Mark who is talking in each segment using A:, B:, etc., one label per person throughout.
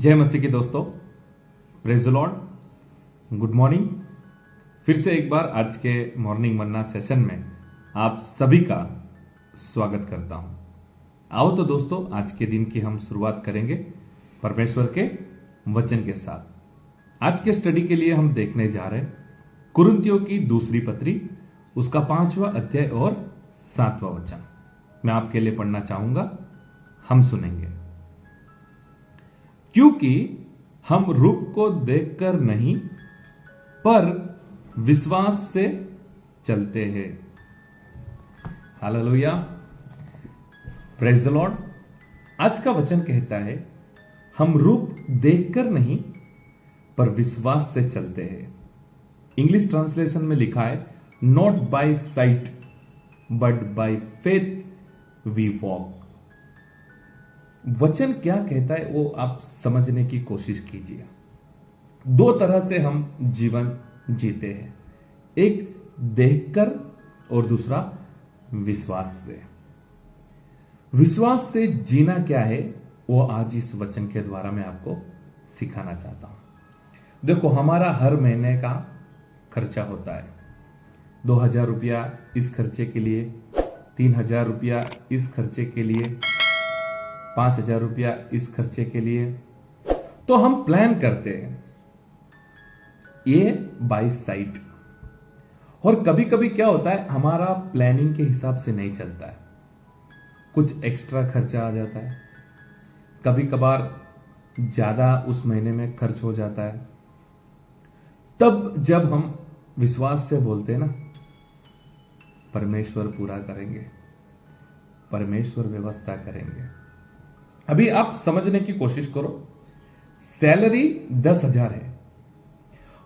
A: जय मसीह के दोस्तों, praise the Lord, good morning. फिर से एक बार आज के मॉर्निंग मन्ना सेशन में आप सभी का स्वागत करता हूं। आओ तो दोस्तों, आज के दिन की हम शुरुआत करेंगे परमेश्वर के वचन के साथ। आज के स्टडी के लिए हम देखने जा रहे हैं कुरिन्थियों की दूसरी पत्री, उसका 5वां अध्याय और 7वां वचन। मैं आपके लिए पढ़ना चाहूंगा, हम सुनेंगे। क्योंकि हम रूप को देखकर नहीं पर विश्वास से चलते हैं। Hallelujah, praise the Lord. आज का वचन कहता है हम रूप देखकर नहीं पर विश्वास से चलते हैं। इंग्लिश ट्रांसलेशन में लिखा है not by sight but by faith we walk. वचन क्या कहता है वो आप समझने की कोशिश कीजिए। दो तरह से हम जीवन जीते हैं, एक देखकर और दूसरा विश्वास से। विश्वास से जीना क्या है वो आज इस वचन के द्वारा मैं आपको सिखाना चाहता हूं। देखो, हमारा हर महीने का खर्चा होता है। 2,000 रुपया इस खर्चे के लिए, 3,000 रुपया इस खर्चे के लिए, 5,000 रुपया इस खर्चे के लिए। तो हम प्लान करते हैं ये बाय साइट। और कभी कभी क्या होता है, हमारा प्लानिंग के हिसाब से नहीं चलता है, कुछ एक्स्ट्रा खर्चा आ जाता है, कभी कभार ज्यादा उस महीने में खर्च हो जाता है। तब जब हम विश्वास से बोलते हैं ना, परमेश्वर पूरा करेंगे, परमेश्वर व्यवस्था करेंगे। अभी आप समझने की कोशिश करो, सैलरी 10,000 है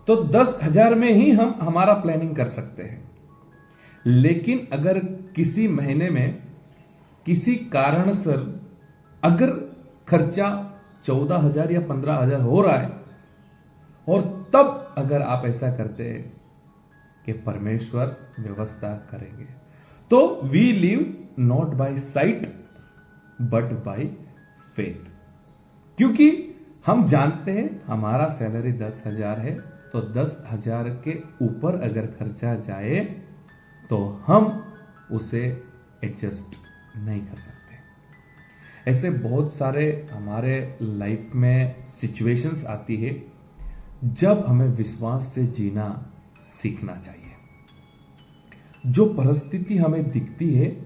A: तो 10,000 में ही हम हमारा प्लानिंग कर सकते हैं। लेकिन अगर किसी महीने में किसी कारण से अगर खर्चा 14,000 या 15,000 हो रहा है, और तब अगर आप ऐसा करते हैं कि परमेश्वर व्यवस्था करेंगे, तो we live not by sight but by faith. क्योंकि हम जानते हैं हमारा सैलरी 10,000 है तो 10,000 के ऊपर अगर खर्चा जाए तो हम उसे एडजस्ट नहीं कर सकते। ऐसे बहुत सारे हमारे लाइफ में सिचुएशंस आती है जब हमें विश्वास से जीना सीखना चाहिए। जो परिस्थिति हमें दिखती है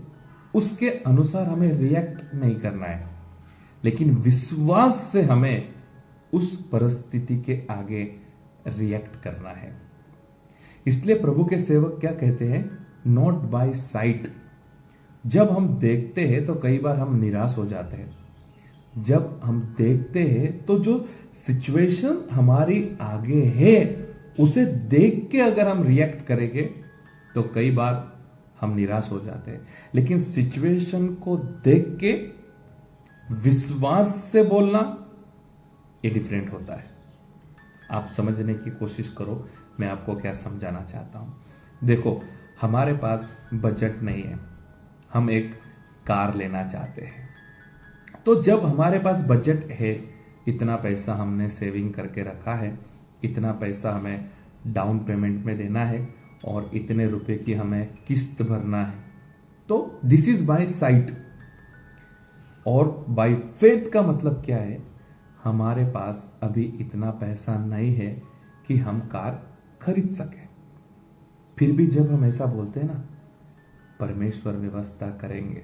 A: उसके अनुसार हमें रिएक्ट नहीं करना है, लेकिन विश्वास से हमें उस परिस्थिति के आगे रिएक्ट करना है। इसलिए प्रभु के सेवक क्या कहते हैं, नॉट बाय साइट। जब हम देखते हैं तो कई बार हम निराश हो जाते हैं। जब हम देखते हैं तो जो सिचुएशन हमारी आगे है उसे देख के अगर हम रिएक्ट करेंगे तो कई बार हम निराश हो जाते हैं। लेकिन सिचुएशन को देख के विश्वास से बोलना ये डिफरेंट होता है। आप समझने की कोशिश करो, मैं आपको क्या समझाना चाहता हूं। देखो, हमारे पास बजट नहीं है, हम एक कार लेना चाहते हैं। तो जब हमारे पास बजट है, इतना पैसा हमने सेविंग करके रखा है, इतना पैसा हमें डाउन पेमेंट में देना है और इतने रुपए की हमें किस्त भरना है, तो दिस इज बाय साइट। और बाय फेथ का मतलब क्या है, हमारे पास अभी इतना पैसा नहीं है कि हम कार खरीद सके। फिर भी जब हम ऐसा बोलते हैं ना, परमेश्वर व्यवस्था करेंगे,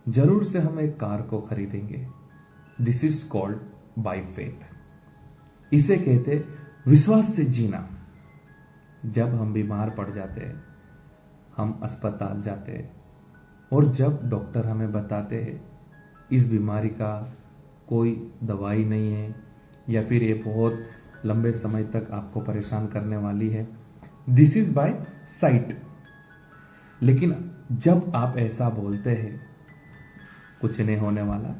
A: जरूर से हम एक कार को खरीदेंगे, this is called by faith. इसे कहते विश्वास से जीना। जब हम बीमार पड़ जाते हैं, हम अस्पताल जाते हैं, और जब डॉक्टर हमें बताते हैं इस बीमारी का कोई दवाई नहीं है या फिर ये बहुत लंबे समय तक आपको परेशान करने वाली है, दिस इज बाय साइट। लेकिन जब आप ऐसा बोलते हैं, कुछ नहीं होने वाला,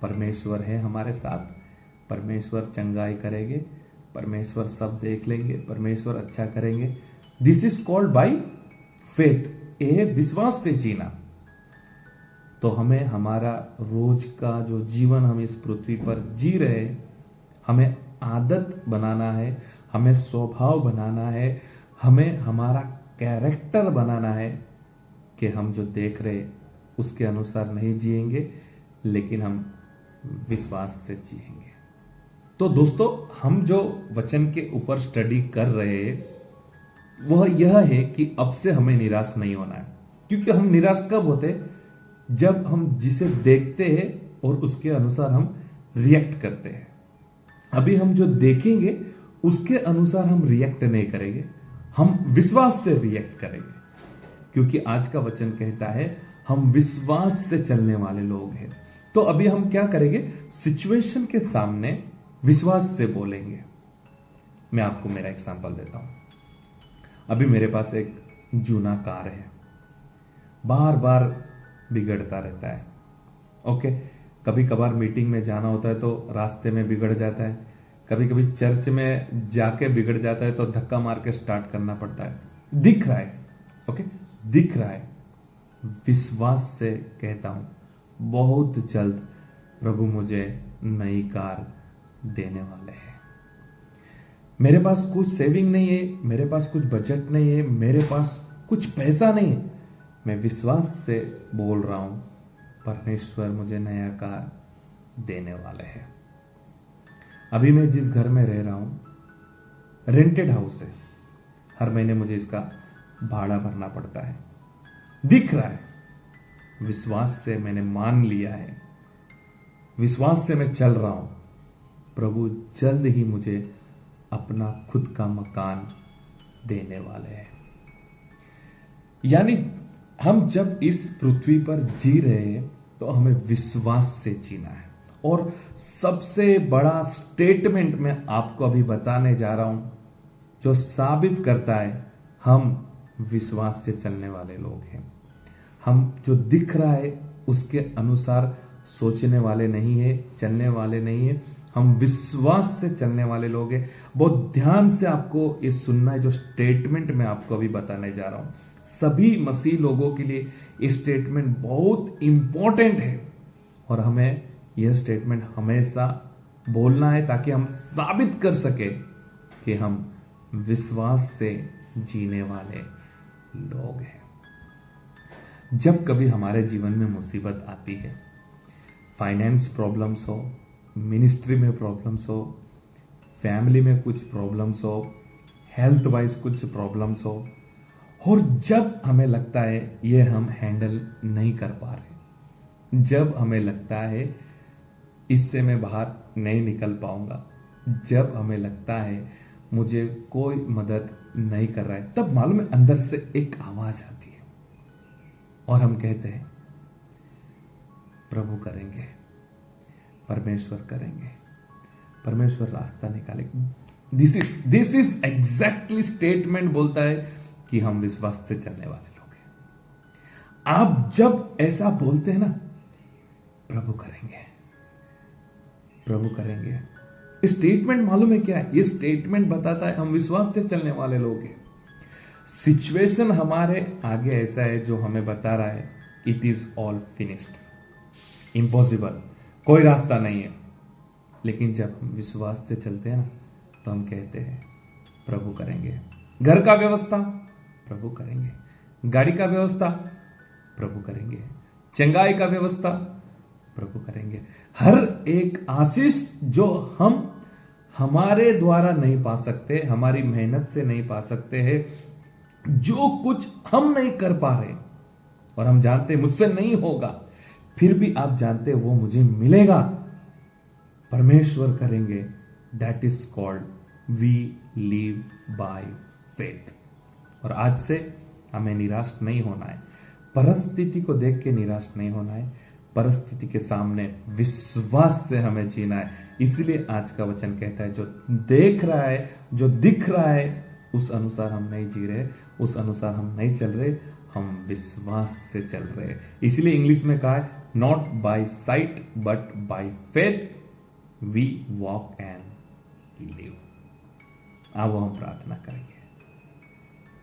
A: परमेश्वर है हमारे साथ, परमेश्वर चंगाई करेंगे, परमेश्वर सब देख लेंगे, परमेश्वर अच्छा करेंगे, this is called by faith. ये विश्वास से जीना। तो हमें हमारा रोज का जो जीवन हम इस पृथ्वी पर जी रहे हैं, हमें आदत बनाना है, हमें स्वभाव बनाना है, हमें हमारा कैरेक्टर बनाना है कि हम जो देख रहे उसके अनुसार नहीं जिएंगे, लेकिन हम विश्वास से जिएंगे। तो दोस्तों, हम जो वचन के ऊपर स्टडी कर रहे हैं वह यह है कि अब से हमें निराश नहीं होना है। क्योंकि हम निराश कब होते हैं? जब हम जिसे देखते हैं और उसके अनुसार हम रिएक्ट करते हैं। अभी हम जो देखेंगे उसके अनुसार हम रिएक्ट नहीं करेंगे, हम विश्वास से रिएक्ट करेंगे। क्योंकि आज का वचन कहता है हम विश्वास से चलने वाले लोग हैं। तो अभी हम क्या करेंगे? सिचुएशन के सामने विश्वास से बोलेंगे। मैं आपको मेरा एग्जांपल देता हूं। अभी मेरे पास एक जूना कार है, बार बार बिगड़ता रहता है। ओके, कभी कभार मीटिंग में जाना होता है तो रास्ते में बिगड़ जाता है, कभी कभी चर्च में जाके बिगड़ जाता है तो धक्का मार के स्टार्ट करना पड़ता है। दिख रहा है, ओके, दिख रहा है। विश्वास से कहता हूं बहुत जल्द प्रभु मुझे नई कार देने वाले हैं। मेरे पास कुछ सेविंग नहीं है, मेरे पास कुछ बजट नहीं है, मेरे पास कुछ पैसा नहीं है। मैं विश्वास से बोल रहा हूं परमेश्वर मुझे नया कार देने वाले हैं। अभी मैं जिस घर में रह रहा हूं रेंटेड हाउस है, हर महीने मुझे इसका भाड़ा भरना पड़ता है। दिख रहा है, विश्वास से मैंने मान लिया है, विश्वास से मैं चल रहा हूं। प्रभु जल्द ही मुझे अपना खुद का मकान देने वाले हैं। यानी हम जब इस पृथ्वी पर जी रहे हैं तो हमें विश्वास से जीना है। और सबसे बड़ा स्टेटमेंट मैं आपको अभी बताने जा रहा हूं जो साबित करता है हम विश्वास से चलने वाले लोग हैं। हम जो दिख रहा है उसके अनुसार सोचने वाले नहीं है, चलने वाले नहीं है, हम विश्वास से चलने वाले लोग हैं। बहुत ध्यान से आपको ये सुनना है जो स्टेटमेंट मैं आपको अभी बताने जा रहा हूं। सभी मसीह लोगों के लिए ये स्टेटमेंट बहुत इंपॉर्टेंट है और हमें यह स्टेटमेंट हमेशा बोलना है ताकि हम साबित कर सके कि हम विश्वास से जीने वाले लोग हैं। जब कभी हमारे जीवन में मुसीबत आती है, फाइनेंस प्रॉब्लम्स हो, मिनिस्ट्री में प्रॉब्लम्स हो, फैमिली में कुछ प्रॉब्लम्स हो, हेल्थ वाइज कुछ प्रॉब्लम्स हो, और जब हमें लगता है ये हम हैंडल नहीं कर पा रहे, जब हमें लगता है इससे मैं बाहर नहीं निकल पाऊंगा, जब हमें लगता है मुझे कोई मदद नहीं कर रहा है, तब मालूम है अंदर से एक आवाज आती है और हम कहते हैं प्रभु करेंगे, परमेश्वर करेंगे, परमेश्वर रास्ता निकालेंगे। दिस इज एग्जैक्टली स्टेटमेंट बोलता है कि हम विश्वास से चलने वाले लोग हैं। आप जब ऐसा बोलते हैं ना, प्रभु करेंगे, प्रभु करेंगे, स्टेटमेंट मालूम है क्या है? ये स्टेटमेंट बताता है हम विश्वास से चलने वाले लोग हैं। सिचुएशन हमारे आगे ऐसा है जो हमें बता रहा है it is all finished, impossible, कोई रास्ता नहीं है। लेकिन जब हम विश्वास से चलते हैं ना तो हम कहते हैं प्रभु करेंगे। घर का व्यवस्था प्रभु करेंगे, गाड़ी का व्यवस्था प्रभु करेंगे, चंगाई का व्यवस्था प्रभु करेंगे। हर एक आशीष जो हम हमारे द्वारा नहीं पा सकते, हमारी मेहनत से नहीं पा सकते हैं, जो कुछ हम नहीं कर पा रहे और हम जानते मुझसे नहीं होगा, फिर भी आप जानते वो मुझे मिलेगा, परमेश्वर करेंगे। That is called we live by faith. और आज से हमें निराश नहीं होना है, परिस्थिति को देख के निराश नहीं होना है, परिस्थिति के सामने विश्वास से हमें जीना है। इसलिए आज का वचन कहता है जो देख रहा है, जो दिख रहा है, उस अनुसार हम नहीं जी रहे, उस अनुसार हम नहीं चल रहे, हम विश्वास से चल रहे हैं। इसलिए इंग्लिश में कहा है not by sight but by faith we walk and live. अब हम प्रार्थना करेंगे।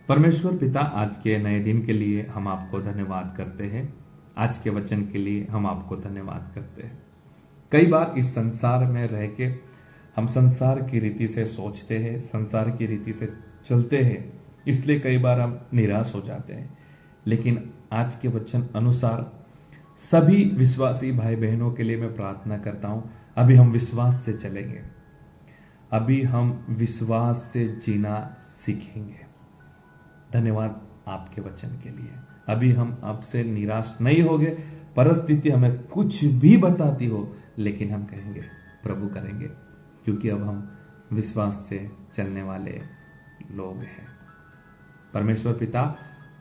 A: परमेश्वर पिता, आज के नए दिन के लिए हम आपको धन्यवाद करते हैं। आज के वचन के लिए हम आपको धन्यवाद करते हैं। कई बार इस संसार में रह के हम संसार की रीति से सोचते हैं, संसार की रीति से चलते हैं, इसलिए कई बार हम निराश हो जाते हैं। लेकिन आज के वचन अनुसार सभी विश्वासी भाई बहनों के लिए मैं प्रार्थना करता हूं, अभी हम विश्वास से चलेंगे, अभी हम विश्वास से जीना सीखेंगे। धन्यवाद आपके वचन के लिए। अभी हम आपसे निराश नहीं होंगे, परिस्थिति हमें कुछ भी बताती हो, लेकिन हम कहेंगे प्रभु करेंगे, क्योंकि अब हम विश्वास से चलने वाले लोग हैं। परमेश्वर पिता,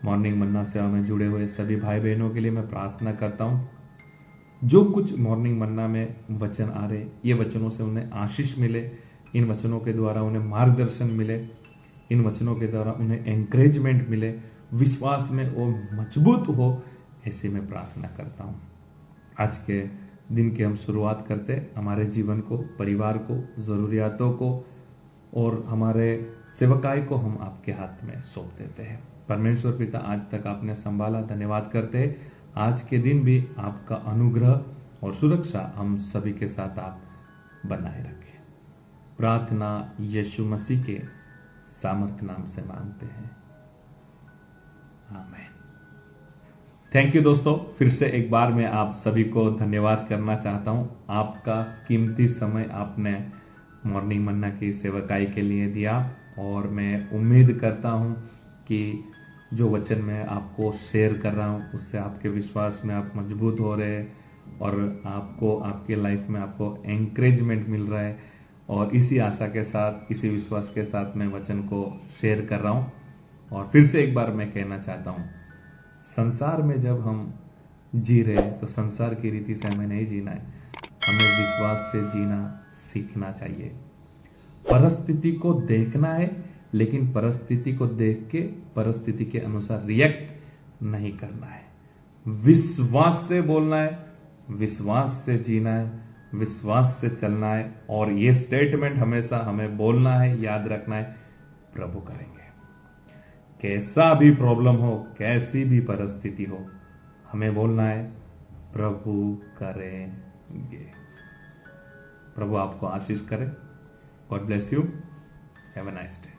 A: मॉर्निंग मन्ना सेवा में जुड़े हुए सभी भाई बहनों के लिए मैं प्रार्थना करता हूं, जो कुछ मॉर्निंग मन्ना में वचन आ रहे, ये वचनों से उन्हें आशीष मिले, इन वचनों के द्वारा उन्हें मार्गदर्शन मिले, इन वचनों के द्वारा उन्हें एंकरेजमेंट मिले, विश्वास में वो मजबूत हो, ऐसे मैं प्रार्थना करता हूं। आज के दिन की हम शुरुआत करते हमारे जीवन को, परिवार को, जरूरियातों को और हमारे सेवकाई को हम आपके हाथ में सौंप देते हैं। परमेश्वर पिता, आज तक आपने संभाला, धन्यवाद करते हैं। आज के दिन भी आपका अनुग्रह और सुरक्षा हम सभी के साथ आप बनाए रखें। प्रार्थना यीशु मसीह के सामर्थ नाम से मांगते हैं, आमीन। थैंक यू दोस्तों, फिर से एक बार मैं आप सभी को धन्यवाद करना चाहता हूं। आपका कीमती समय आपने मॉर्निंग मन्ना की सेवकाई के लिए दिया, और मैं उम्मीद करता हूं कि जो वचन मैं आपको शेयर कर रहा हूं उससे आपके विश्वास में आप मजबूत हो रहे हैं, और आपको आपके लाइफ में आपको एंकरेजमेंट मिल रहा है। और इसी आशा के साथ, इसी विश्वास के साथ मैं वचन को शेयर कर रहा हूं। और फिर से एक बार मैं कहना चाहता हूं, संसार में जब हम जी रहे हैं तो संसार की रीति से हमें नहीं जीना है, हमें विश्वास से जीना सीखना चाहिए। परिस्थिति को देखना है, लेकिन परिस्थिति को देख के परिस्थिति के अनुसार रिएक्ट नहीं करना है। विश्वास से बोलना है, विश्वास से जीना है, विश्वास से चलना है। और ये स्टेटमेंट हमेशा हमें बोलना है, याद रखना है, प्रभु करेंगे। कैसा भी प्रॉब्लम हो, कैसी भी परिस्थिति हो, हमें बोलना है प्रभु करेंगे। प्रभु आपको आशीष करे। God bless you. Have a nice day.